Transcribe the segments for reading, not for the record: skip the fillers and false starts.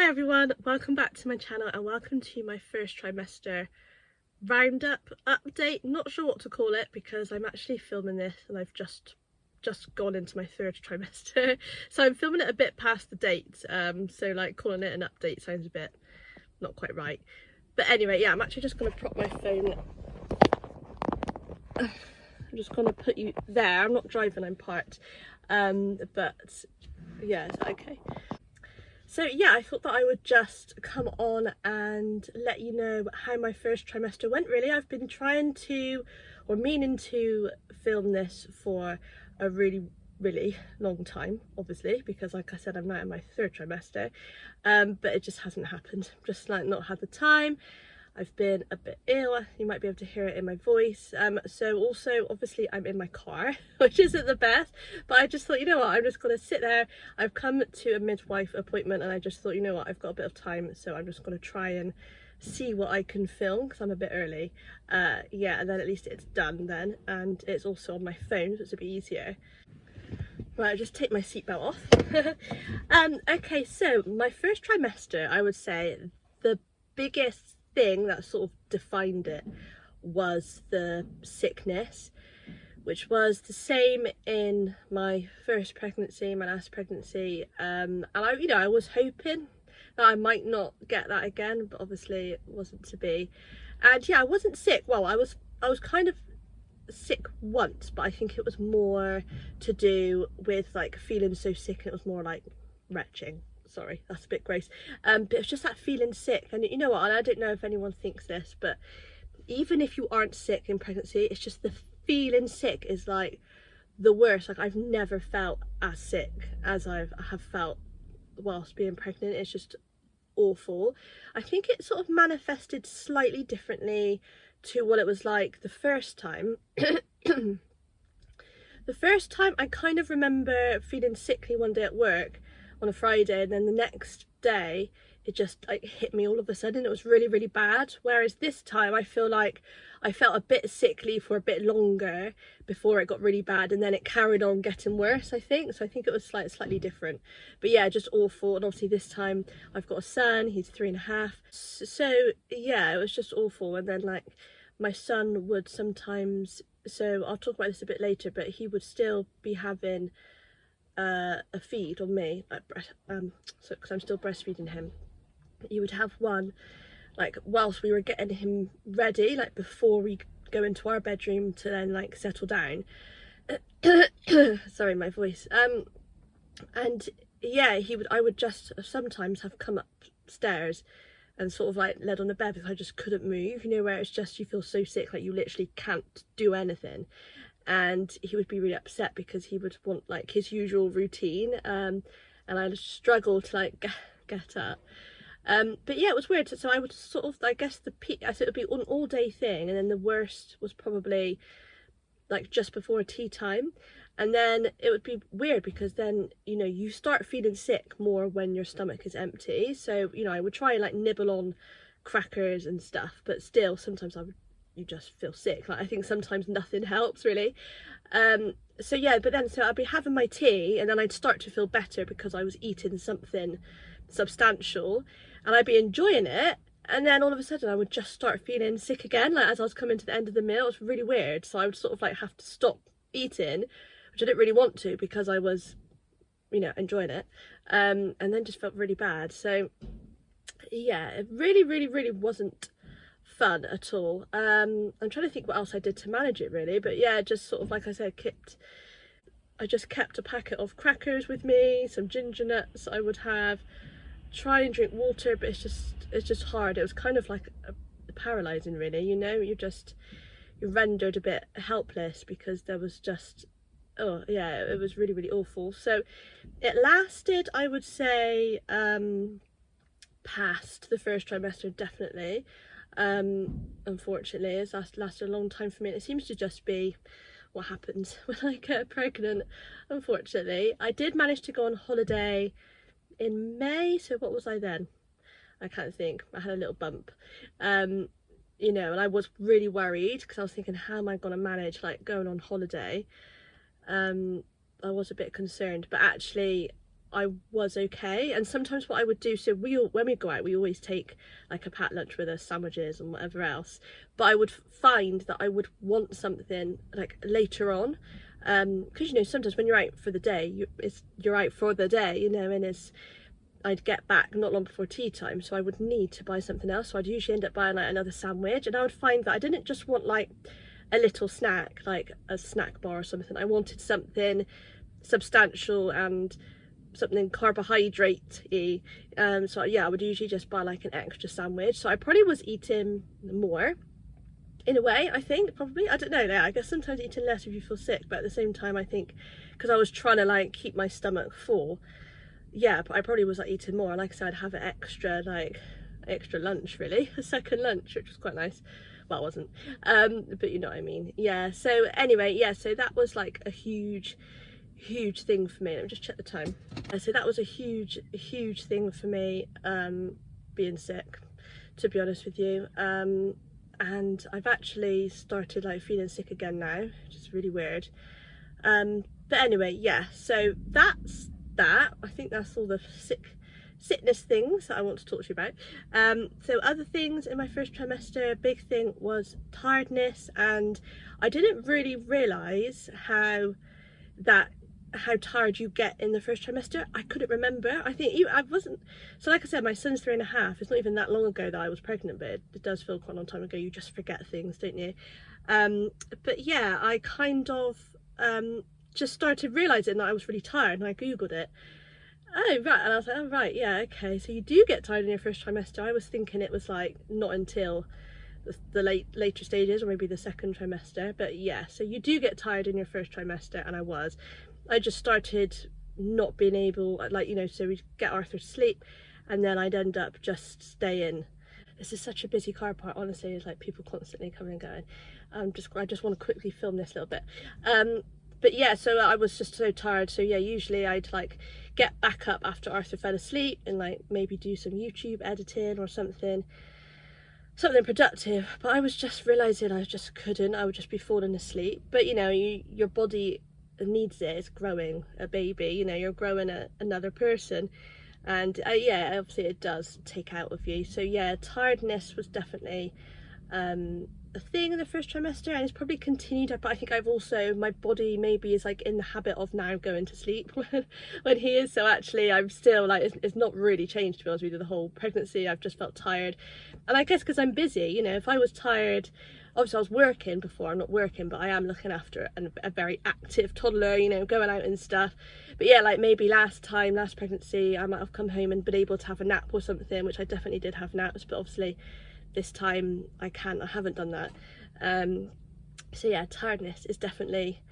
Hi everyone, welcome back to my channel and welcome to my first trimester roundup update. Not sure what to call it because I'm actually filming this and I've just gone into my third trimester, so I'm filming it a bit past the date, so like calling it an update sounds a bit not quite right. But anyway, yeah, I'm actually just going to prop my phone, I'm just going to put you there. I'm not driving, I'm parked, but yeah, is that okay? So yeah, I thought that I would just come on and let you know how my first trimester went. Really, I've been trying to, or meaning to, film this for a really long time, obviously, because like I said, I'm now in my third trimester, but it just hasn't happened. Just like not had the time. I've been a bit ill, you might be able to hear it in my voice. So also, obviously, I'm in my car, which isn't the best, but I just thought, you know what, I'm just going to sit there. I've come to a midwife appointment and I just thought, you know what, I've got a bit of time, so I'm just going to try and see what I can film because I'm a bit early. Yeah, and then at least it's done then, and it's also on my phone, so it's a bit easier. Right, I'll just take my seatbelt off. Okay, so my first trimester, I would say the biggest thing that sort of defined it was the sickness, which was the same in my first pregnancy, my last pregnancy, and I was hoping that I might not get that again, but obviously it wasn't to be. And yeah, I wasn't sick. Well, I was kind of sick once, but I think it was more to do with like feeling so sick, and it was more like retching. Sorry, that's a bit gross, but it's just that feeling sick. And you know what, and I don't know if anyone thinks this, but even if you aren't sick in pregnancy, it's just the feeling sick is like the worst. Like, I've never felt as sick as I have felt whilst being pregnant. It's just awful. I think it sort of manifested slightly differently to what it was like the first time. The first time I kind of remember feeling sickly one day at work on a Friday, and then the next day it just like hit me all of a sudden. It was really bad. Whereas this time I feel like I felt a bit sickly for a bit longer before it got really bad, and then it carried on getting worse, I think. So I think it was slightly different, but yeah, just awful. And obviously this time I've got a son, he's 3.5, so yeah, it was just awful. And then like my son would sometimes, so I'll talk about this a bit later, but he would still be having a feed on me, like so because I'm still breastfeeding him. He would have one like whilst we were getting him ready, like before we go into our bedroom to then like settle down. Sorry, my voice. And yeah, I would just sometimes have come upstairs and sort of like led on the bed because I just couldn't move, you know, where it's just you feel so sick, like you literally can't do anything. And he would be really upset because he would want like his usual routine, and I would struggle to like get up. But yeah, it was weird. So I would sort of, I guess the peak, I said it would be an all day thing, and then the worst was probably like just before tea time. And then it would be weird because then, you know, you start feeling sick more when your stomach is empty. So, you know, I would try and like nibble on crackers and stuff, but still sometimes you just feel sick. Like, I think sometimes nothing helps really. So yeah, but then so I'd be having my tea and then I'd start to feel better because I was eating something substantial and I'd be enjoying it, and then all of a sudden I would just start feeling sick again, like as I was coming to the end of the meal. It was really weird. So I would sort of like have to stop eating, which I didn't really want to because I was, you know, enjoying it, and then just felt really bad. So yeah, it really wasn't fun at all. I'm trying to think what else I did to manage it really, but yeah, just sort of like I said, I just kept a packet of crackers with me, some ginger nuts I would have, try and drink water, but it's just hard. It was kind of like paralyzing really, you know, you're rendered a bit helpless because there was just, oh yeah, it was really awful. So it lasted, I would say, past the first trimester definitely. Unfortunately it's lasted a long time for me, and it seems to just be what happens when I get pregnant, unfortunately. I did manage to go on holiday in May, so what was I then? I can't think. I had a little bump, you know, and I was really worried because I was thinking, how am I going to manage like going on holiday? I was a bit concerned, but actually I was okay. And sometimes what I would do, so when we go out, we always take like a packed lunch with us, sandwiches and whatever else, but I would find that I would want something like later on, because you know, sometimes when you're out for the day, you're out for the day, you know, and I'd get back not long before tea time, so I would need to buy something else. So I'd usually end up buying like another sandwich, and I would find that I didn't just want like a little snack, like a snack bar or something. I wanted something substantial and something carbohydrate-y. So yeah, I would usually just buy like an extra sandwich. So I probably was eating more in a way, I think, probably. I don't know, yeah, I guess sometimes eating less if you feel sick, but at the same time I think because I was trying to like keep my stomach full, yeah, but I probably was like eating more. Like I said, I'd have an extra lunch, really, a second lunch, which was quite nice. Well, it wasn't, but you know what I mean. Yeah, so anyway, yeah, so that was like a huge thing for me. Let me just check the time. So that was a huge thing for me, being sick, to be honest with you. And I've actually started like feeling sick again now, which is really weird. But anyway, yeah, so that's that. I think that's all the sickness things that I want to talk to you about. So other things in my first trimester, a big thing was tiredness, and I didn't really realise how tired you get in the first trimester. I couldn't remember. I wasn't, so like I said, my son's 3.5. It's not even that long ago that I was pregnant, but it does feel quite a long time ago. You just forget things, don't you? But yeah, I kind of just started realising that I was really tired, and I googled it. Oh right, and I was like, oh right, yeah, okay, so you do get tired in your first trimester. I was thinking it was like not until the later stages, or maybe the second trimester, but yeah, so you do get tired in your first trimester, and I just started not being able, like, you know, so we'd get Arthur to sleep and then I'd end up just staying. This is such a busy car park, honestly. It's like people constantly coming and going. I just want to quickly film this little bit. But yeah, so I was just so tired. So yeah, usually I'd like get back up after Arthur fell asleep and like maybe do some YouTube editing or something productive. But I was just realizing I just couldn't. I would just be falling asleep. But you know, your body needs it. It's growing a baby, you know, you're growing another person, and yeah, obviously it does take out of you. So yeah, tiredness was definitely a thing in the first trimester, and it's probably continued. But I think my body maybe is like in the habit of now going to sleep when he is. So actually I'm still like, it's not really changed, to be honest with you, the whole pregnancy. I've just felt tired, and I guess because I'm busy, you know, if I was tired, obviously I was working before. I'm not working, but I am looking after a very active toddler, you know, going out and stuff. But yeah, like maybe last pregnancy, I might have come home and been able to have a nap or something, which I definitely did have naps, but obviously this time I haven't done that. So yeah, tiredness was definitely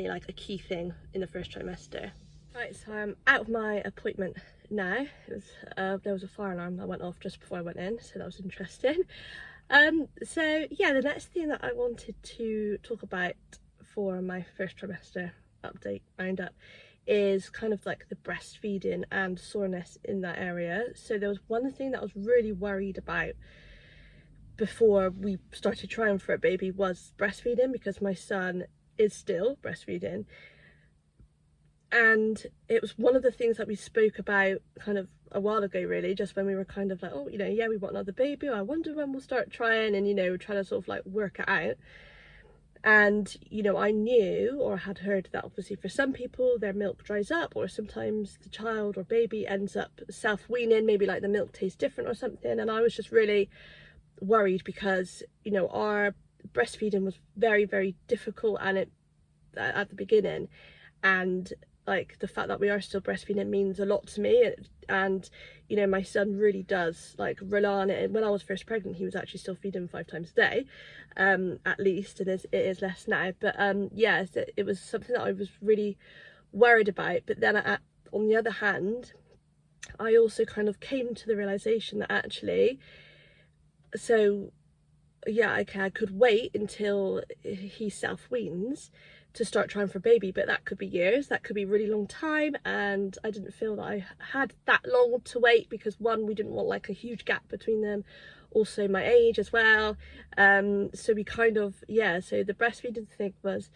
like a key thing in the first trimester. Right, so I'm out of my appointment now. There was a fire alarm that went off just before I went in, so that was interesting. So yeah, the next thing that I wanted to talk about for my first trimester update roundup is kind of like the breastfeeding and soreness in that area. So there was one thing that I was really worried about before we started trying for a baby was breastfeeding, because my son is still breastfeeding, and it was one of the things that we spoke about kind of a while ago, really, just when we were kind of like, oh, you know, yeah, we want another baby, I wonder when we'll start trying, and you know, we're trying to sort of like work it out. And you know, I knew or had heard that obviously for some people their milk dries up, or sometimes the child or baby ends up self-weaning, maybe like the milk tastes different or something. And I was just really worried because, you know, our breastfeeding was very, very difficult and at the beginning, and like the fact that we are still breastfeeding means a lot to me. And you know, my son really does like rely on it. And when I was first pregnant, he was actually still feeding 5 times a day, at least, and it is less now. But yeah, it was something that I was really worried about. But then on the other hand, I also kind of came to the realization that actually, so yeah, okay, I could wait until he self-weans to start trying for a baby, but that could be years, that could be a really long time, and I didn't feel that I had that long to wait, because one, we didn't want like a huge gap between them, also my age as well. So we kind of, yeah, so the breastfeeding thing was,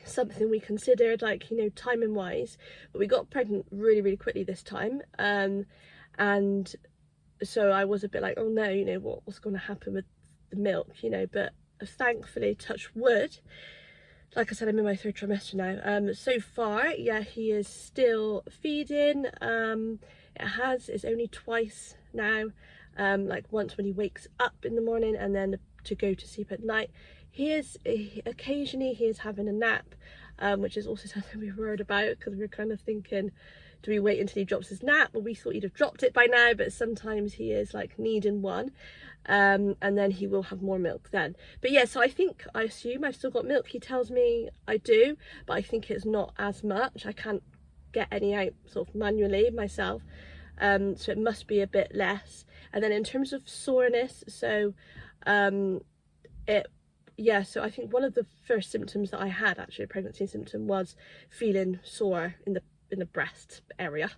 something we considered, like, you know, timing wise, but we got pregnant really, really quickly this time. And so I was a bit like, oh no, you know, what's going to happen with the milk, you know, but thankfully, touch wood, like I said, I'm in my 3rd trimester now. So far, yeah, he is still feeding. It's only twice now, like once when he wakes up in the morning and then to go to sleep at night. Occasionally he is having a nap, which is also something we were worried about, because we were kind of thinking, do we wait until he drops his nap? Well, we thought he'd have dropped it by now, but sometimes he is like needing one, and then he will have more milk then. But yeah, so I assume I've still got milk. He tells me I do, but I think it's not as much. I can't get any out sort of manually myself, so it must be a bit less. And then in terms of soreness, so so I think one of the first symptoms that I had, actually a pregnancy symptom, was feeling sore in the breast area,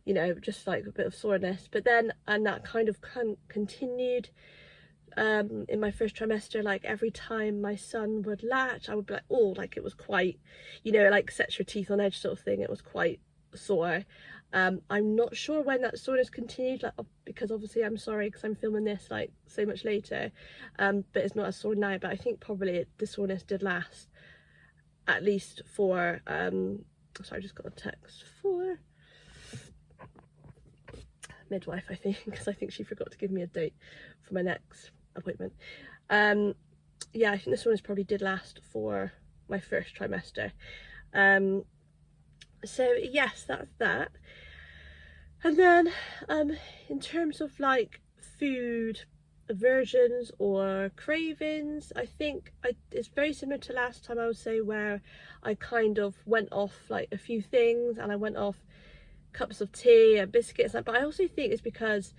you know, just like a bit of soreness. But then, and that kind of continued in my 1st trimester. Like every time my son would latch, I would be like, oh, like it was quite, you know, like sets your teeth on edge sort of thing. It was quite sore. I'm not sure when that soreness continued, like, because obviously I'm sorry because I'm filming this like so much later, but it's not as sore now. But I think probably the soreness did last at least for sorry, I just got a text for midwife, I think, because I think she forgot to give me a date for my next appointment. Yeah, I think this soreness probably did last for my 1st trimester. So yes, that's that. And then in terms of like food aversions or cravings, I think it's very similar to last time, I would say, where I kind of went off like a few things, and I went off cups of tea and biscuits. But I also think it's because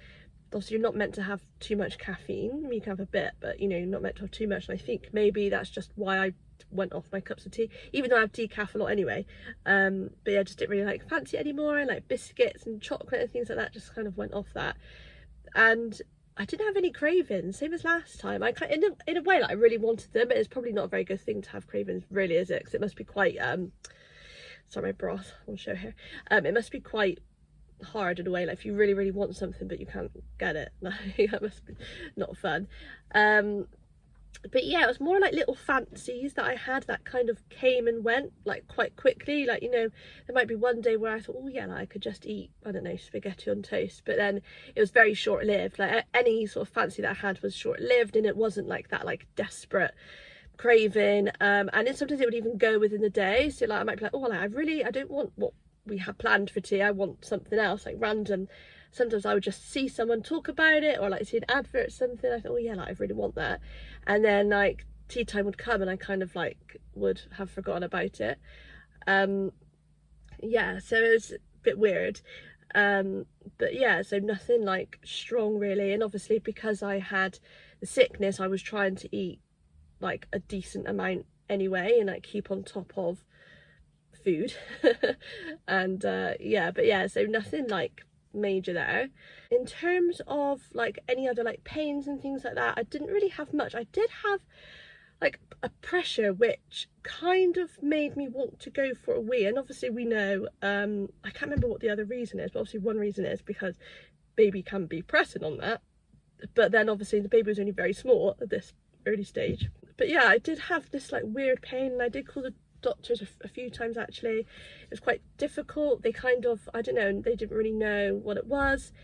obviously you're not meant to have too much caffeine. I mean, you can have a bit, but you know, you're not meant to have too much. And I think maybe that's just why I went off my cups of tea, even though I have decaf a lot anyway. But yeah, I just didn't really like fancy it anymore, and like biscuits and chocolate and things like that just kind of went off that. And I didn't have any cravings, same as last time. I kind of, in a way, like I really wanted them, but it's probably not a very good thing to have cravings, really, is it? Because it must be quite sorry, my broth, I'll show here. It must be quite hard in a way, like if you really, really want something but you can't get it. That must be not fun. But yeah, it was more like little fancies that I had that kind of came and went like quite quickly. Like, you know, there might be one day where I thought, oh yeah, like I could just eat, I don't know, spaghetti on toast, but then it was very short-lived. Like any sort of fancy that I had was short-lived, and it wasn't like that like desperate craving. And then sometimes it would even go within the day. So like I might be like, oh, like I don't want what we had planned for tea, I want something else, like random. Sometimes I would just see someone talk about it, or like see an advert or something. I thought, oh yeah, like I really want that. And then like tea time would come and I kind of like would have forgotten about it. Yeah, so it was a bit weird. But yeah, so nothing like strong really. And obviously because I had the sickness, I was trying to eat like a decent amount anyway, and like keep on top of food. And yeah, but yeah, so nothing like major there. In terms of like any other like pains and things like that, I didn't really have much. I did have like a pressure which kind of made me want to go for a wee, and obviously we know, I can't remember what the other reason is, but obviously one reason is because baby can be pressing on that, but then obviously the baby was only very small at this early stage. But yeah, I did have this like weird pain, and I did call the doctors a few times actually. It was quite difficult. They kind of, I don't know, they didn't really know what it was.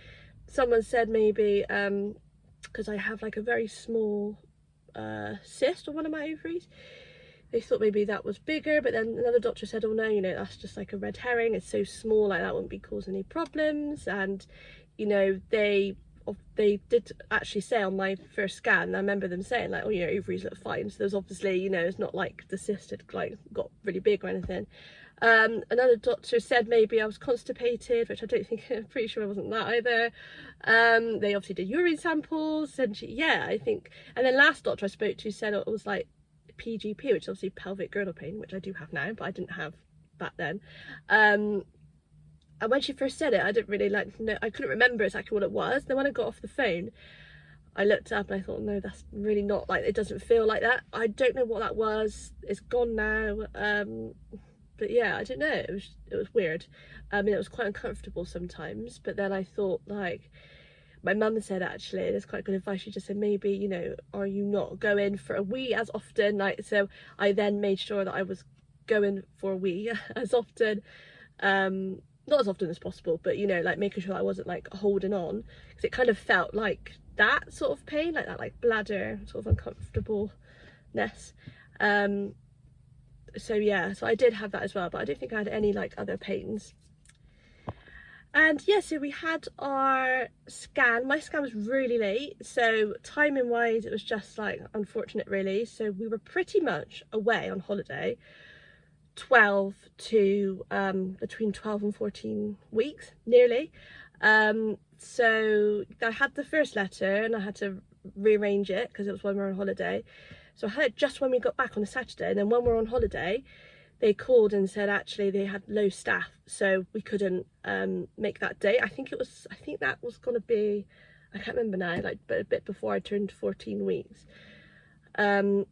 Someone said maybe because I have like a very small cyst on one of my ovaries, they thought maybe that was bigger, but then another doctor said, oh no, you know, that's just like a red herring, it's so small, like that wouldn't be causing any problems. And you know, they did actually say on my first scan, I remember them saying like, oh, your ovaries look fine. So there's obviously, you know, it's not like the cyst had like got really big or anything. Another doctor said maybe I was constipated, which I don't think, I'm pretty sure I wasn't that either. They obviously did urine samples, and yeah, I think. And then last doctor I spoke to said it was like PGP, which is obviously pelvic girdle pain, which I do have now, but I didn't have back then. And when she first said it, I didn't really like know, I couldn't remember exactly what it was. Then when I got off the phone, I looked up and I thought, no, that's really not, like, it doesn't feel like that. I don't know what that was. It's gone now. But yeah, I don't know, it was weird. I mean, it was quite uncomfortable sometimes, but then I thought, like, my mum said, actually, it's quite good advice, she just said, maybe, you know, are you not going for a wee as often? Like, so I then made sure that I was going for a wee as often, not as often as possible, but, you know, like making sure that I wasn't like holding on, because it kind of felt like that sort of pain, like that, like bladder sort of uncomfortableness. So yeah, so I did have that as well, but I don't think I had any like other pains. And yeah, so we had our scan. My scan was really late, so timing wise it was just like unfortunate really. So we were pretty much away on holiday 12 to between 12 and 14 weeks nearly. So I had the first letter and I had to rearrange it because it was when we were on holiday. So I had it just when we got back on a Saturday, and then when we were on holiday they called and said actually they had low staff, so we couldn't make that date. I think that was going to be, I can't remember now, like, but a bit before I turned 14 weeks. So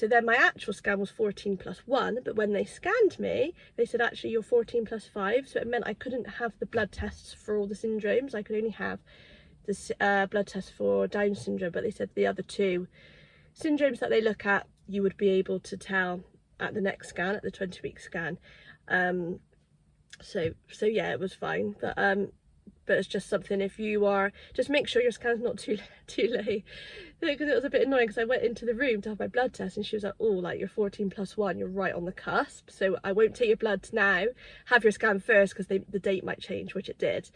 then my actual scan was 14 plus 1, but when they scanned me they said actually you're 14 plus 5, so it meant I couldn't have the blood tests for all the syndromes. I could only have this blood test for Down syndrome, but they said the other two syndromes that they look at you would be able to tell at the next scan, at the 20-week scan. So yeah, it was fine, but it's just something, if you are, just make sure your scan's not too late, because it was a bit annoying because I went into the room to have my blood test and she was like, oh, like, you're 14 plus 1, you're right on the cusp, so I won't take your blood now, have your scan first because the date might change, which it did.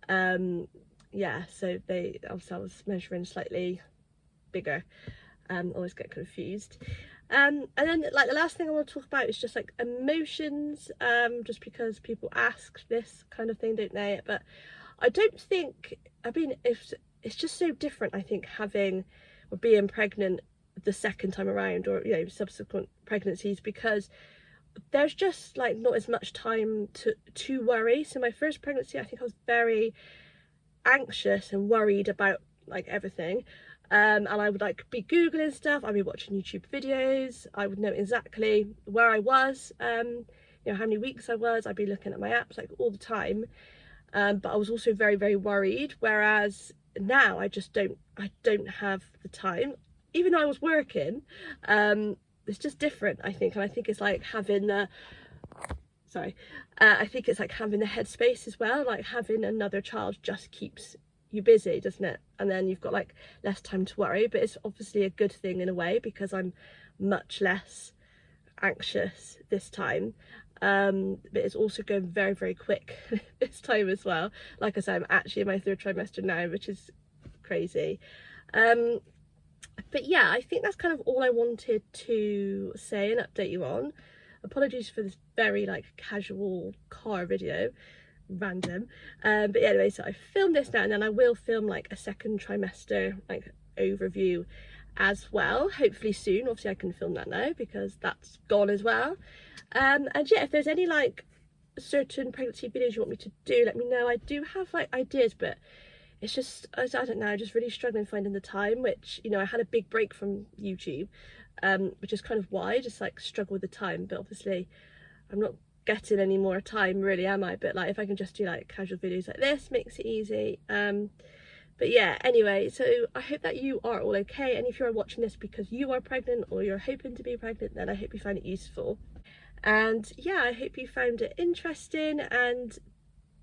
Yeah, so they obviously, I was measuring slightly bigger. Always get confused. And then like the last thing I want to talk about is just like emotions, just because people ask this kind of thing, don't they? But I don't think, I mean, if it's just so different, I think, having or being pregnant the second time around, or, you know, subsequent pregnancies, because there's just like not as much time to worry. So my first pregnancy, I think I was very anxious and worried about like everything. And I would like be googling stuff, I'd be watching YouTube videos, I would know exactly where I was, you know, how many weeks I was, I'd be looking at my apps like all the time. But I was also very, very worried, whereas now I don't have the time, even though I was working. It's just different, I think, and I think it's like having the I think it's like having the headspace as well, like having another child just keeps you busy, doesn't it? And then you've got like less time to worry, but it's obviously a good thing in a way because I'm much less anxious this time. But it's also going very, very quick this time as well. Like I said, I'm actually in my 3rd trimester now, which is crazy. But yeah, I think that's kind of all I wanted to say and update you on. Apologies for this very like casual car video, random. But yeah, anyway, so I filmed this now, and then I will film like a 2nd trimester like overview as well, hopefully soon. Obviously I can film that now because that's gone as well. And yeah, if there's any like certain pregnancy videos you want me to do, let me know. I do have like ideas, but it's just, I don't know, just really struggling finding the time, which, you know, I had a big break from YouTube, which is kind of why I just like struggle with the time. But obviously I'm not getting any more time really, am I? But like if I can just do like casual videos like this, makes it easy. But yeah, anyway, so I hope that you are all okay, and if you're watching this because you are pregnant or you're hoping to be pregnant, then I hope you find it useful. And yeah, I hope you found it interesting, and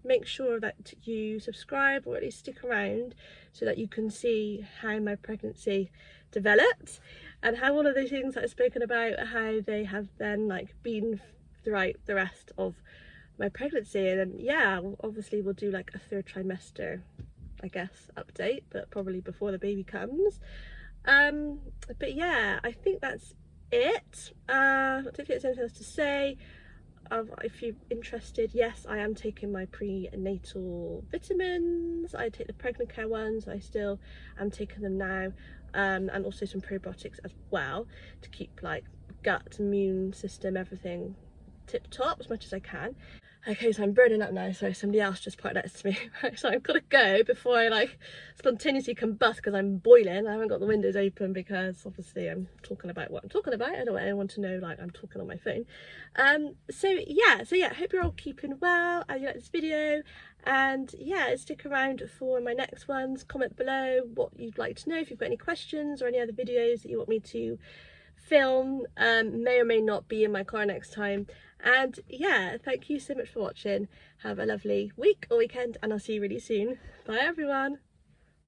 make sure that you subscribe or at least stick around so that you can see how my pregnancy developed and how all of those things that I've spoken about, how they have then like been throughout the rest of my pregnancy. And then yeah, obviously we'll do like a 3rd trimester, I guess, update, but probably before the baby comes. But yeah, I think that's it. I don't think there's anything else to say. If you're interested, yes, I am taking my prenatal vitamins. I take the pregnant care ones, I still am taking them now, and also some probiotics as well to keep like gut, immune system, everything tip top as much as I can. Okay, so I'm burning up now, so somebody else just parked next to me. Right, so I've got to go before I like spontaneously combust because I'm boiling. I haven't got the windows open because obviously I'm talking about what I'm talking about. I don't want anyone to know like I'm talking on my phone. So yeah, hope you're all keeping well and you like this video. And yeah, stick around for my next ones. Comment below what you'd like to know, if you've got any questions or any other videos that you want me to film. May or may not be in my car next time. And yeah, thank you so much for watching. Have a lovely week or weekend, and I'll see you really soon. Bye everyone.